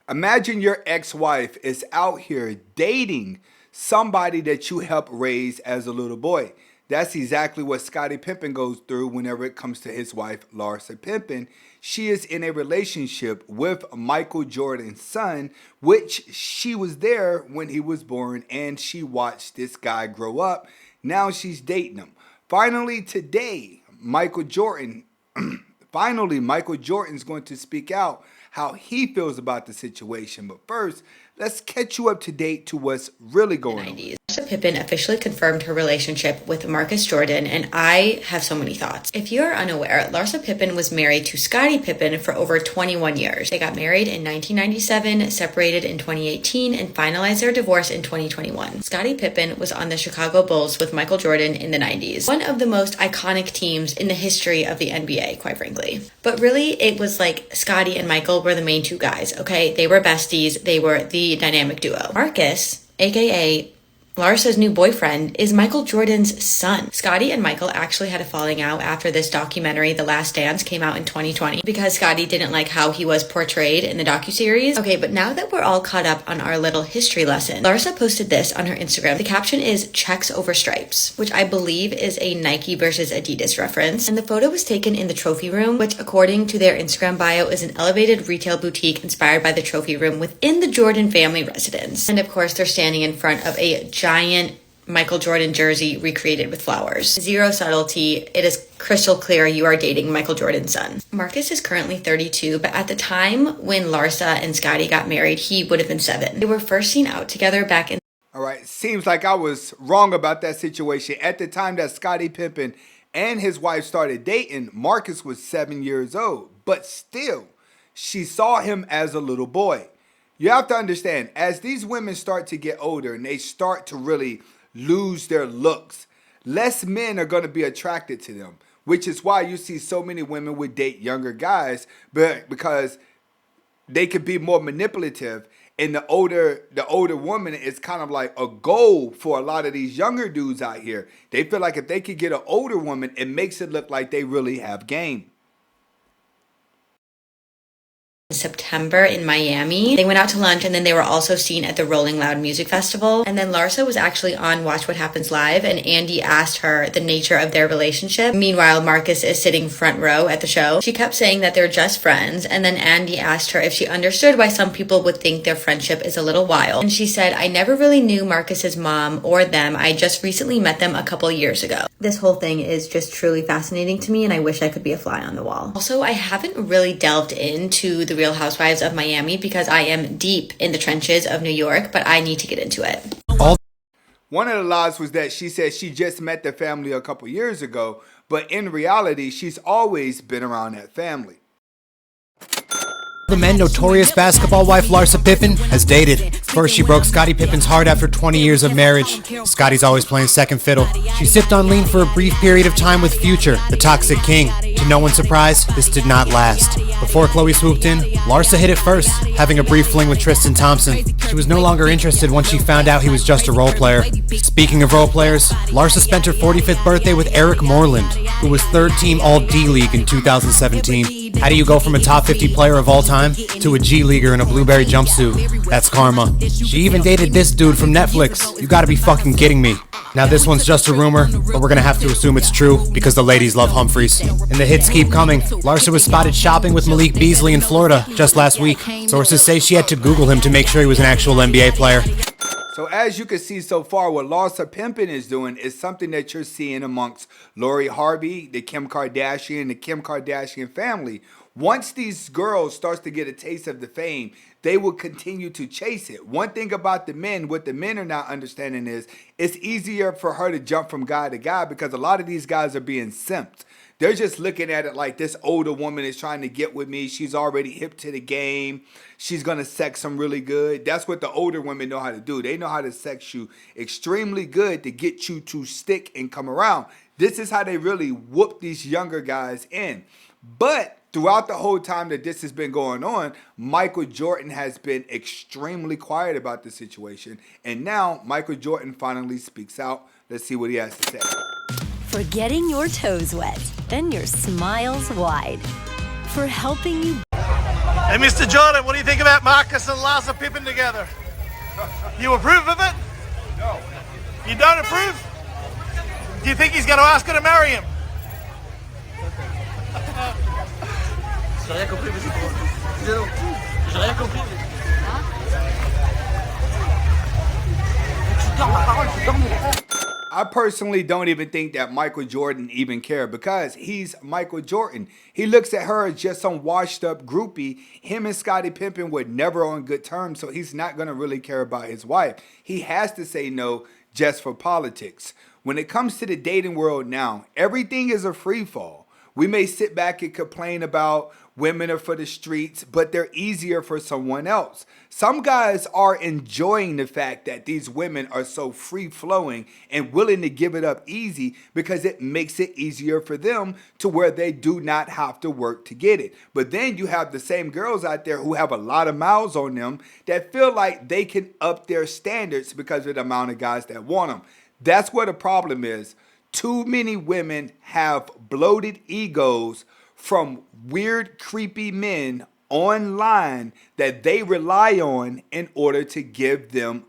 Imagine your ex-wife is out here dating somebody that you helped raise as a little boy. That's exactly what Scottie Pippen goes through whenever it comes to his wife, Larsa Pippen. She is in a relationship with Michael Jordan's son, which she was there when he was born, and she watched this guy grow up. Now she's dating him. Finally, today, Michael Jordan's going to speak out how he feels about the situation. But first, let's catch you up to date to what's really going on. Larsa Pippen officially confirmed her relationship with Marcus Jordan, and I have so many thoughts. If you're unaware, Larsa Pippen was married to Scottie Pippen for over 21 years. They got married in 1997, separated in 2018, and finalized their divorce in 2021. Scottie Pippen was on the Chicago Bulls with Michael Jordan in the 90s. One of the most iconic teams in the history of the NBA, quite frankly. But really, it was like Scottie and Michael were the main two guys, okay? They were besties. They were the dynamic duo. Marcus, aka Larsa's new boyfriend, is Michael Jordan's son. Scottie and Michael actually had a falling out after this documentary, The Last Dance, came out in 2020 because Scottie didn't like how he was portrayed in the docuseries. Okay, but now that we're all caught up on our little history lesson, Larsa posted this on her Instagram. The caption is "Checks over stripes," which I believe is a Nike versus Adidas reference. And the photo was taken in the trophy room, which according to their Instagram bio is an elevated retail boutique inspired by the trophy room within the Jordan family residence. And of course, they're standing in front of a giant Michael Jordan jersey recreated with flowers. Zero subtlety. It is crystal clear you are dating Michael Jordan's son. Marcus is currently 32, but at the time when Larsa and Scottie got married, he would have been 7. They were first seen out together back in... All right, seems like I was wrong about that situation. At the time that Scottie Pippen and his wife started dating, Marcus was 7 years old, but still, she saw him as a little boy. You have to understand, as these women start to get older and they start to really lose their looks, less men are going to be attracted to them, which is why you see so many women would date younger guys, but because they could be more manipulative, and the older woman is kind of like a goal for a lot of these younger dudes out here. They feel like if they could get an older woman, it makes it look like they really have game. September in Miami. They went out to lunch, and then they were also seen at the Rolling Loud Music Festival. And then Larsa was actually on Watch What Happens Live, and Andy asked her the nature of their relationship. Meanwhile, Marcus is sitting front row at the show. She kept saying that they're just friends, and then Andy asked her if she understood why some people would think their friendship is a little wild. And she said, "I never really knew Marcus's mom or them. I just recently met them a couple years ago." This whole thing is just truly fascinating to me, and I wish I could be a fly on the wall. Also, I haven't really delved into the Real Housewives of Miami because I am deep in the trenches of New York, but I need to get into it. One of the lies was that she said she just met the family a couple years ago, but in reality, she's always been around that family. The men notorious basketball wife Larsa Pippen has dated. First, she broke Scottie Pippen's heart after 20 years of marriage. Scottie's always playing second fiddle. She sipped on lean for a brief period of time with Future, the toxic king. To no one's surprise, this did not last. Before Khloe swooped in, Larsa hit it first, having a brief fling with Tristan Thompson. She was no longer interested once she found out he was just a role player. Speaking of role players, Larsa spent her 45th birthday with Eric Moreland, who was third team All-D-League in 2017. How do you go from a top 50 player of all time to a G-Leaguer in a blueberry jumpsuit? That's karma. She even dated this dude from Netflix. You gotta be fucking kidding me. Now this one's just a rumor, but we're gonna have to assume it's true because the ladies love Humphreys. And the hits keep coming. Larsa was spotted shopping with Malik Beasley in Florida just last week. Sources say she had to Google him to make sure he was an actual NBA player. So as you can see so far, what Larsa Pippen is doing is something that you're seeing amongst Lori Harvey, the Kim Kardashian family. Once these girls starts to get a taste of the fame, they will continue to chase it. One thing about the men, what the men are not understanding is it's easier for her to jump from guy to guy because a lot of these guys are being simped. They're just looking at it like this older woman is trying to get with me. She's already hip to the game. She's going to sex them really good. That's what the older women know how to do. They know how to sex you extremely good to get you to stick and come around. This is how they really whoop these younger guys in. But throughout the whole time that this has been going on, Michael Jordan has been extremely quiet about the situation. And now Michael Jordan finally speaks out. Let's see what he has to say. For getting your toes wet and your smiles wide. For helping you Hey, Mr. Jordan, what do you think about Marcus and Larsa Pippen together? You approve of it? No. You don't approve? Do you think he's going to ask her to marry him? I personally don't even think that Michael Jordan even cared because he's Michael Jordan. He looks at her as just some washed up groupie. Him and Scottie Pippen were never on good terms, so he's not going to really care about his wife. He has to say no just for politics. When it comes to the dating world now, everything is a free fall. We may sit back and complain about women are for the streets, but they're easier for someone else. Some guys are enjoying the fact that these women are so free-flowing and willing to give it up easy because it makes it easier for them to where they do not have to work to get it. But then you have the same girls out there who have a lot of miles on them that feel like they can up their standards because of the amount of guys that want them. That's where the problem is. Too many women have bloated egos from weird, creepy men online that they rely on in order to give them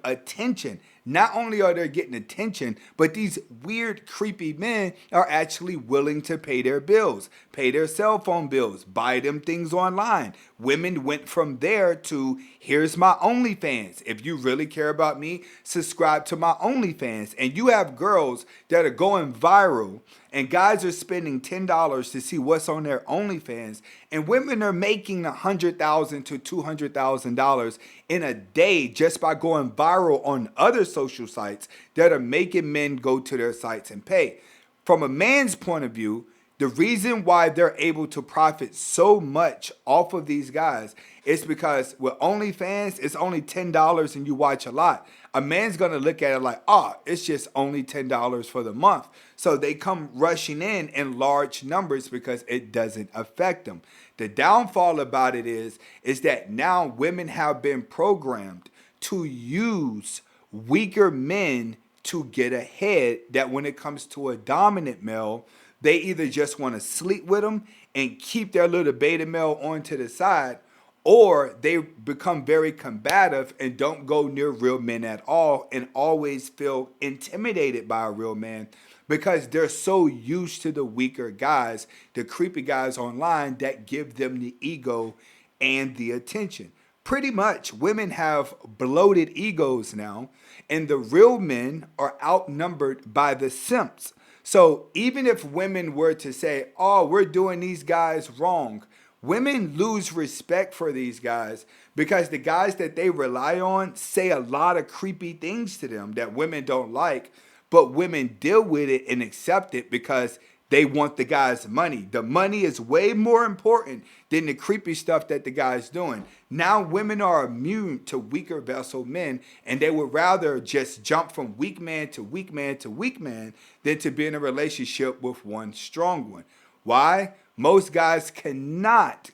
attention. Not only are they getting attention, but these weird, creepy men are actually willing to pay their bills, pay their cell phone bills, buy them things online. Women went from there to, here's my OnlyFans. If you really care about me, subscribe to my OnlyFans. And you have girls that are going viral, and guys are spending $10 to see what's on their OnlyFans, and women are making $100,000 to $200,000 in a day just by going viral on other social sites that are making men go to their sites and pay. From a man's point of view, the reason why they're able to profit so much off of these guys is because with OnlyFans, it's only $10 and you watch a lot. A man's going to look at it like, it's just only $10 for the month. So they come rushing in large numbers because it doesn't affect them. The downfall about it is that now women have been programmed to use weaker men to get ahead, that when it comes to a dominant male, they either just want to sleep with them and keep their little beta male onto the side, or they become very combative and don't go near real men at all and always feel intimidated by a real man because they're so used to the weaker guys, the creepy guys online that give them the ego and the attention. Pretty much, women have bloated egos now, and the real men are outnumbered by the simps. So even if women were to say, we're doing these guys wrong, women lose respect for these guys because the guys that they rely on say a lot of creepy things to them that women don't like, but women deal with it and accept it because they want the guy's money. The money is way more important than the creepy stuff that the guy's doing. Now women are immune to weaker vessel men, and they would rather just jump from weak man to weak man to weak man than to be in a relationship with one strong one. Why? Most guys cannot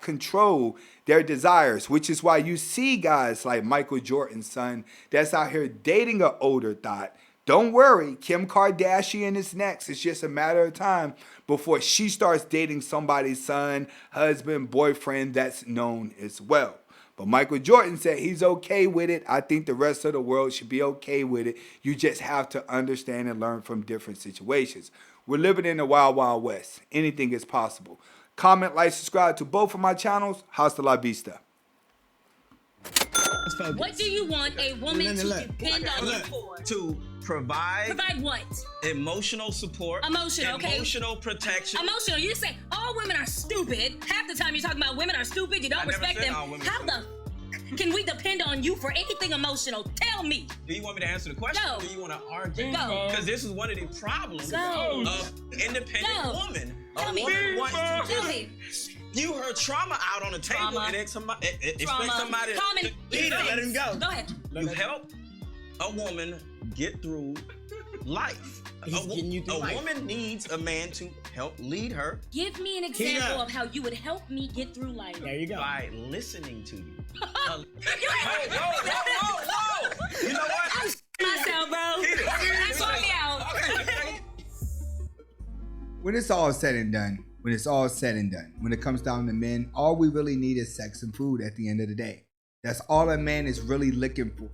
control their desires, which is why you see guys like Michael Jordan's son that's out here dating an older thought. Don't worry, Kim Kardashian is next. It's just a matter of time before she starts dating somebody's son, husband, boyfriend that's known as well. But Michael Jordan said he's okay with it. I think the rest of the world should be okay with it. You just have to understand and learn from different situations. We're living in the wild, wild west. Anything is possible. Comment, like, subscribe to both of my channels. Hasta la vista. What do you want a woman to depend on you for? To provide. Provide what? Emotional support. Emotional, okay. Emotional protection. Emotional. You say all women are stupid. Half the time you're talking about women are stupid. You don't respect them. How the can we depend on you for anything emotional? Tell me. Do you want me to answer the question? No. Or do you want to argue? No. Because this is one of the problems No. of independent woman. Tell me. Tell me. You heard trauma out on the table and expect somebody to eat it. Let him go. Go ahead. You help a woman get through life. A woman needs a man to help lead her. Give me an example of how you would help me get through life. There you go. By listening to you. Whoa. You know what? I'm myself, bro. Sort me out. When it's all said and done, when it's all said and done. When it comes down to men, all we really need is sex and food at the end of the day. That's all a man is really looking for.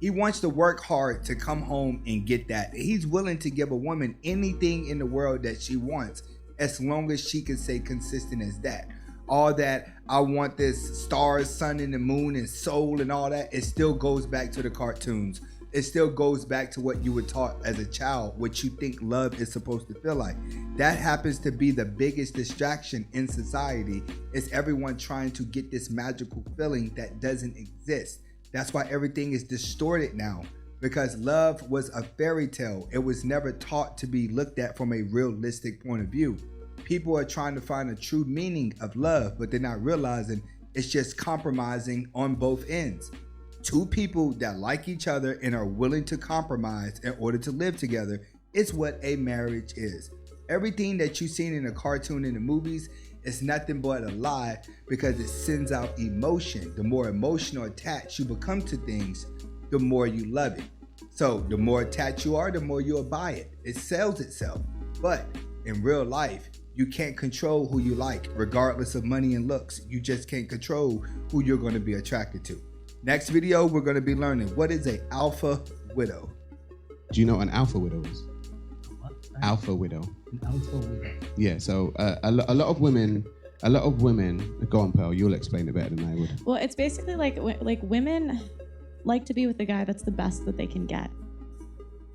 He wants to work hard to come home and get that. He's willing to give a woman anything in the world that she wants, as long as she can stay consistent as that. All that, I want this stars, sun, and the moon, and soul, and all that, it still goes back to the cartoons. It still goes back to what you were taught as a child, what you think love is supposed to feel like. That happens to be the biggest distraction in society, is everyone trying to get this magical feeling that doesn't exist. That's why everything is distorted now, because love was a fairy tale. It was never taught to be looked at from a realistic point of view. People are trying to find a true meaning of love, but they're not realizing it's just compromising on both ends. Two people that like each other and are willing to compromise in order to live together is what a marriage is. Everything that you've seen in a cartoon and the movies is nothing but a lie, because it sends out emotion. The more emotional attached you become to things, the more you love it. So the more attached you are, the more you'll buy it. It sells itself. But in real life, you can't control who you like, regardless of money and looks. You just can't control who you're going to be attracted to. Next video, we're going to be learning what is an alpha widow. Do you know what an alpha widow is? What? Alpha widow. An alpha widow. Yeah, so a lot of women, go on, Pearl, you'll explain it better than I would. Well, it's basically like women like to be with the guy that's the best that they can get.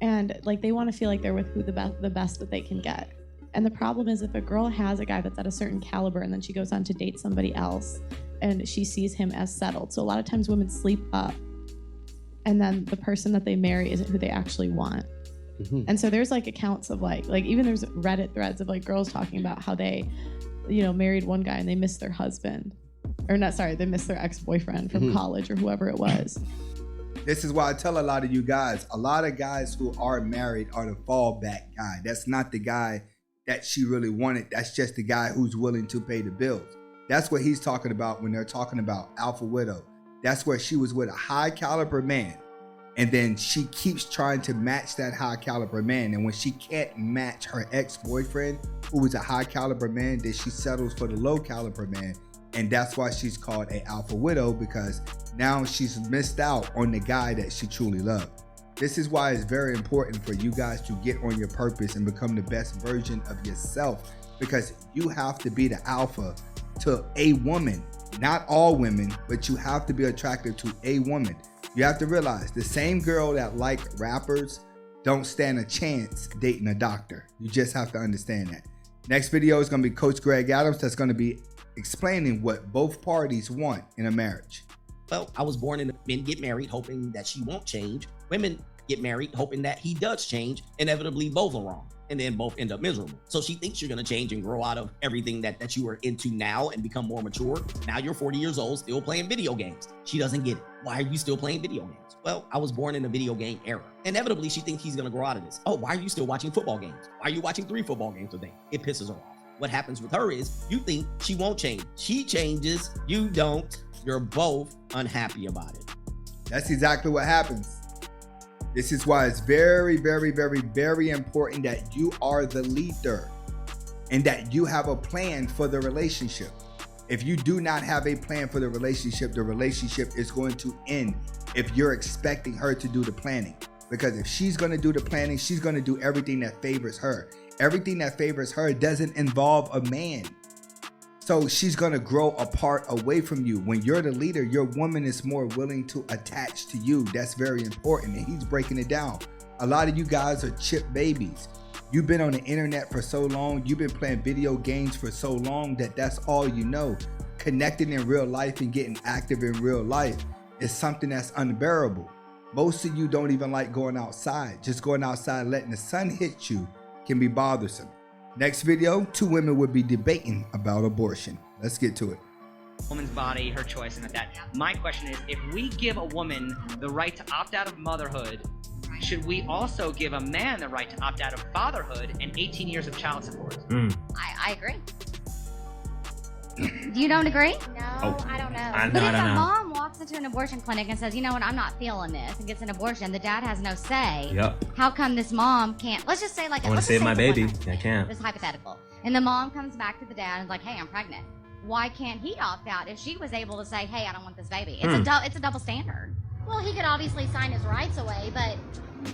And like they want to feel like they're with who the best that they can get. And the problem is, if a girl has a guy that's at a certain caliber and then she goes on to date somebody else and she sees him as settled. So a lot of times women sleep up and then the person that they marry isn't who they actually want. Mm-hmm. And so there's like accounts of like even there's Reddit threads of like girls talking about how they, married one guy and they missed their husband. Or not, sorry, they missed their ex-boyfriend from college or whoever it was. This is why I tell a lot of you guys, a lot of guys who are married are the fallback guy. That's not the guy that she really wanted. That's just the guy who's willing to pay the bills. That's what he's talking about when they're talking about alpha widow. That's where she was with a high caliber man, and then she keeps trying to match that high caliber man. And when she can't match her ex-boyfriend, who was a high caliber man, then she settles for the low caliber man. And that's why she's called a alpha widow, because now she's missed out on the guy that she truly loved. This is why it's very important for you guys to get on your purpose and become the best version of yourself, because you have to be the alpha to a woman. Not all women, but you have to be attractive to a woman. You have to realize the same girl that like rappers don't stand a chance dating a doctor. You just have to understand that. Next video is going to be Coach Greg Adams, that's going to be explaining what both parties want in a marriage. Well, I was born in men get married hoping that she won't change. Women get married hoping that he does change. Inevitably, both are wrong, and then both end up miserable. So she thinks you're going to change and grow out of everything that you are into now and become more mature. Now you're 40 years old, still playing video games. She doesn't get it. Why are you still playing video games? Well, I was born in a video game era. Inevitably, she thinks he's going to grow out of this. Oh, why are you still watching football games? Why are you watching 3 football games a day? It pisses her off. What happens with her is you think she won't change. She changes, you don't. You're both unhappy about it. That's exactly what happens. This is why it's very, very, very, very important that you are the leader and that you have a plan for the relationship. If you do not have a plan for the relationship is going to end if you're expecting her to do the planning. Because if she's going to do the planning, she's going to do everything that favors her. Everything that favors her doesn't involve a man. So she's going to grow apart away from you. When you're the leader, your woman is more willing to attach to you. That's very important. And he's breaking it down. A lot of you guys are chip babies. You've been on the internet for so long. You've been playing video games for so long that that's all you know. Connecting in real life and getting active in real life is something that's unbearable. Most of you don't even like going outside. Just going outside, letting the sun hit you can be bothersome. Next video, 2 women would be debating about abortion. Let's get to it. Woman's body, her choice, and that. My question is, if we give a woman the right to opt out of motherhood, should we also give a man the right to opt out of fatherhood and 18 years of child support? I agree. You don't agree? No, I don't know. But if a mom walks into to an abortion clinic and says, you know what, I'm not feeling this, and gets an abortion, the dad has no say. Yep. How come this mom can't? Let's just say like I want to save my baby. I can't. This is hypothetical. And the mom comes back to the dad and is like, hey, I'm pregnant. Why can't he opt out if she was able to say, hey, I don't want this baby? It's a double standard. Well, he could obviously sign his rights away, but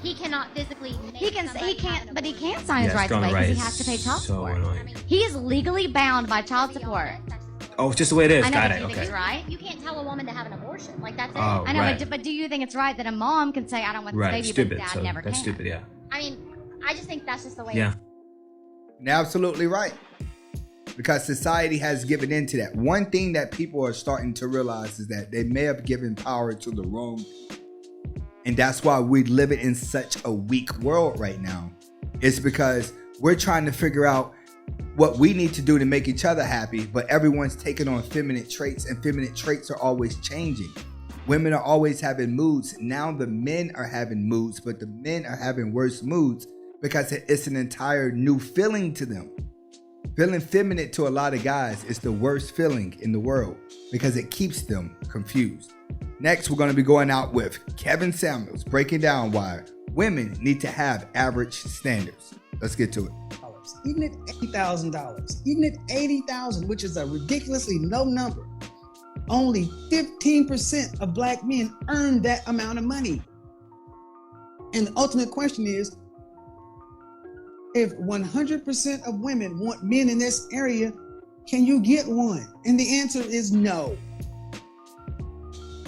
he cannot physically. He can't sign his rights away because he has to pay child support. Annoying. He is legally bound by child support. Oh, it's just the way it is. I know, Got but it. do you think Okay. it's right? You can't tell a woman to have an abortion. Like, that's it. Oh, I know, right. but do you think it's right that a mom can say, I don't want this Right. baby, Stupid. but dad So never that's can? stupid. Yeah. I mean, I just think that's just the way. Yeah. You're absolutely right. Because society has given into that. One thing that people are starting to realize is that they may have given power to the wrong people. And that's why we're living in such a weak world right now. It's because we're trying to figure out what we need to do to make each other happy, but everyone's taking on feminine traits, and feminine traits are always changing. Women are always having moods. Now the men are having moods, but the men are having worse moods because it's an entire new feeling to them. Feeling feminine to a lot of guys is the worst feeling in the world because it keeps them confused. Next, we're going to be going out with Kevin Samuels, breaking down why women need to have average standards. Let's get to it. Even at $80,000, even at $80,000, which is a ridiculously low number, only 15% of black men earn that amount of money. And the ultimate question is, if 100% of women want men in this area, can you get one? And the answer is no.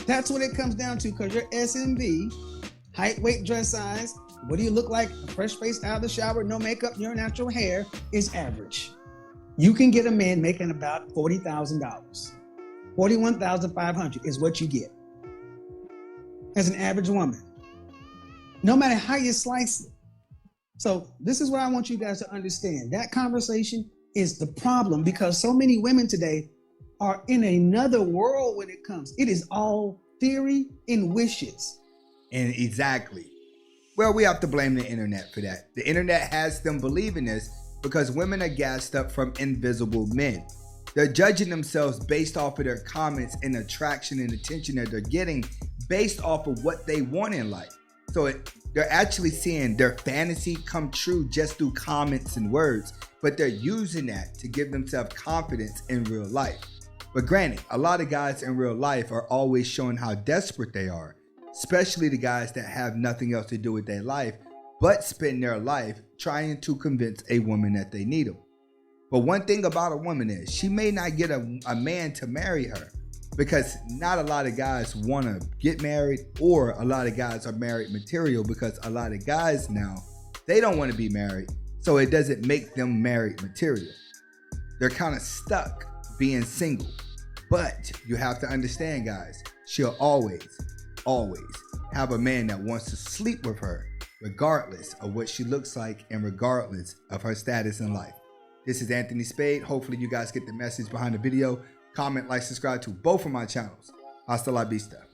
That's what it comes down to, because your SMV, height, weight, dress size, what do you look like, fresh face out of the shower, no makeup, your natural hair, is average. You can get a man making about $40,000. $41,500 is what you get as an average woman, no matter how you slice it. So this is what I want you guys to understand. That conversation is the problem, because so many women today are in another world when it comes. It is all theory and wishes. And exactly. Well, we have to blame the internet for that. The internet has them believing this because women are gassed up from invisible men. They're judging themselves based off of their comments and attraction and attention that they're getting based off of what they want in life. So they're actually seeing their fantasy come true just through comments and words, but they're using that to give themselves confidence in real life. But granted, a lot of guys in real life are always showing how desperate they are, especially the guys that have nothing else to do with their life, but spend their life trying to convince a woman that they need them. But one thing about a woman is she may not get a man to marry her, because not a lot of guys want to get married, or a lot of guys are married material, because a lot of guys now, they don't want to be married, so it doesn't make them married material. They're kind of stuck being single. But you have to understand, guys, she'll always have a man that wants to sleep with her, regardless of what she looks like and regardless of her status in life. This is Anthony Spade. Hopefully you guys get the message behind the video. Comment, like, subscribe to both of my channels. Hasta la vista.